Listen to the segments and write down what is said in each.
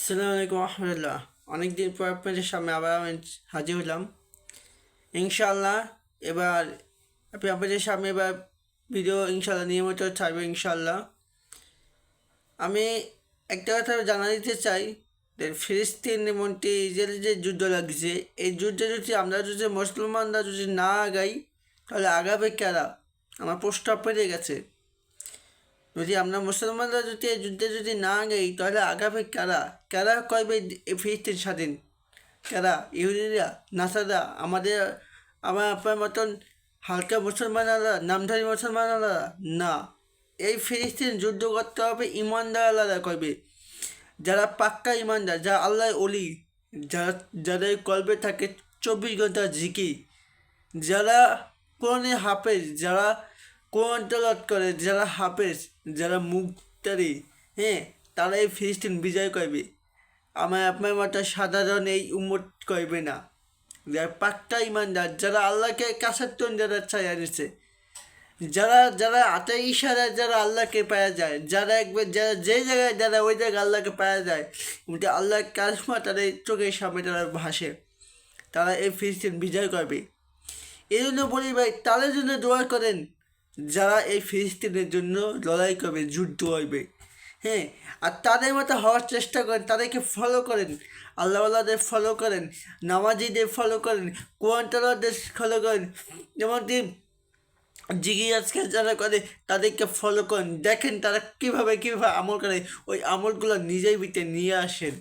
আসসালামু আলাইকুম রহমতুল্লাহ। অনেকদিন পর আপনাদের সামনে আবার আমি হাজির হলাম ইনশাআল্লাহ। এবার আপনাদের সামনে এবার ভিডিও ইনশাআল্লাহ নিয়মিত ছাড়বো ইনশাআল্লাহ। আমি একটা কথা জানা দিতে চাই যে ফিলিস্তিন এবং ইসরায়েলের যে যুদ্ধ লাগছে, এই যুদ্ধে যদি আমরা যদি মুসলমানরা যদি না আগাই তাহলে আগাবে কারা? আমার প্রশ্ন পেয়ে গেছে। যদি আমরা মুসলমানরা যদি এই যুদ্ধে যদি না আগাই তাহলে আগাবে কারা? কারা করবে এই ফিলিস্তিন স্বাধীন? কারা? ইহুদিরা, নাসারা, আমার আপনার মতন হালকা মুসলমানরা, নামধারী মুসলমানরা? না, এই ফিলিস্তিন যুদ্ধ করতে হবে ইমানদার আল্লাহরা করবে, যারা পাক্কা ইমানদার, যারা আল্লাহ অলি, যারা যাদের কলবে থাকে 24 ঘন্টা জিকি, যারা কোরআনে হাফেজ, যারা কোরআন তেলাওয়াত করে, যারা হাফেজ, যারা মুক্তারি, হ্যাঁ, তারা এই ফিলিস্তিন বিজয় করবে। আমার আপনার মতো সাধারণ এই উম্মত করবে না। যারা পাক্কা ইমানদার, যারা আল্লাহকে কাছের টন যারা ছায়া দিচ্ছে, যারা যারা হাতে ইশারায় যারা আল্লাহকে পাওয়া যায়, যারা একবার যারা যে জায়গায় যারা ওই জায়গায় আল্লাহকে পাওয়া যায়, কিন্তু আল্লাহর কাশমা তাদের চোখের সামনে তারা ভাসে, তারা এই ফিলিস্তিন বিজয় করবে। এই জন্য বলি ভাই, তাদের জন্য দোয়া করেন যারা এই ফিলিস্তিনের জন্য লড়াই করবে, যুদ্ধ করবে, হ্যাঁ। আর তাদের মতো হওয়ার চেষ্টা করেন, তাদেরকে ফলো করেন, আল্লাহওয়ালাদের ফলো করেন, নামাজিদের ফলো করেন, কোরআন তেলাওয়াতদের ফলো করেন, যেমনটি জিগি আজকে যারা করে তাদেরকে ফলো করেন, দেখেন তারা কীভাবে আমল করে, ওই আমলগুলো নিজের ভিতরে নিয়ে আসেন।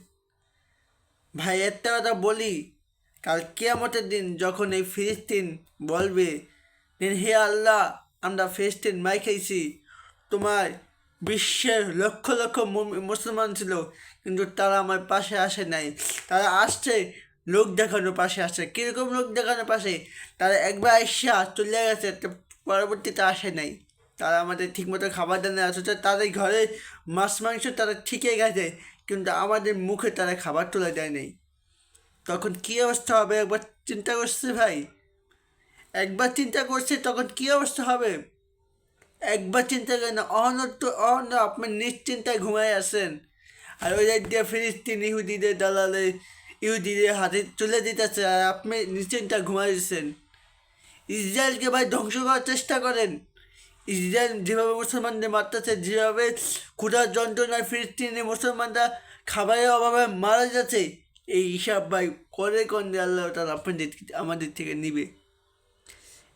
ভাই একটা কথা বলি, কাল কিয়ামতের দিন যখন এই ফিলিস্তিন বলবে, হে আল্লাহ, আমরা ফিলিস্তিন মাই খাইছি, তোমার বিশ্বের লক্ষ লক্ষ মুসলমান ছিল, কিন্তু তারা আমার পাশে আসে নাই। তারা আসছে লোক দেখানোর পাশে আসছে। কীরকম লোক দেখানোর পাশে? তারা একবার আসা চলে গেছে, পরবর্তীতে আসে নাই। তারা আমাদের ঠিকমতো খাবার দেয় না, অথচ তাদের ঘরে মাছ মাংস তারা ঠিকই গেছে, কিন্তু আমাদের মুখে তারা খাবার তুলে দেয় নাই। তখন কী অবস্থা হবে একবার চিন্তা করছে ভাই? একবার চিন্তা করছে তখন কী অবস্থা হবে? একবার চিন্তা করেন না। অহন আপনি নিশ্চিন্তায় ঘুমায় আসেন, আর ওই দিয়ে ফিলিস্তিন ইহুদিদের দালালে ইহুদিদের হাতে তুলে দিতেছে, আর আপনি নিশ্চিন্তায় ঘুমাইছেন। ইসরায়েলকে ভাই ধ্বংস করার চেষ্টা করেন। ইসরায়েল যেভাবে মুসলমানদের মারতেছে, যেভাবে ক্ষুধার যন্ত্রণায় ফিলিস্তিনি মুসলমানরা খাবারের অভাবে মারা যাচ্ছে, এই হিসাব ভাই করে কোন আল্লাহ তারা আপনাদের আমাদের থেকে নিবে?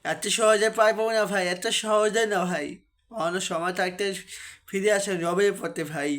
এত সহজে পারবো না ভাই, এত সহজে না ভাই। অন্য সময় থাকতে ফিরে আসেন রবের পথে ভাই।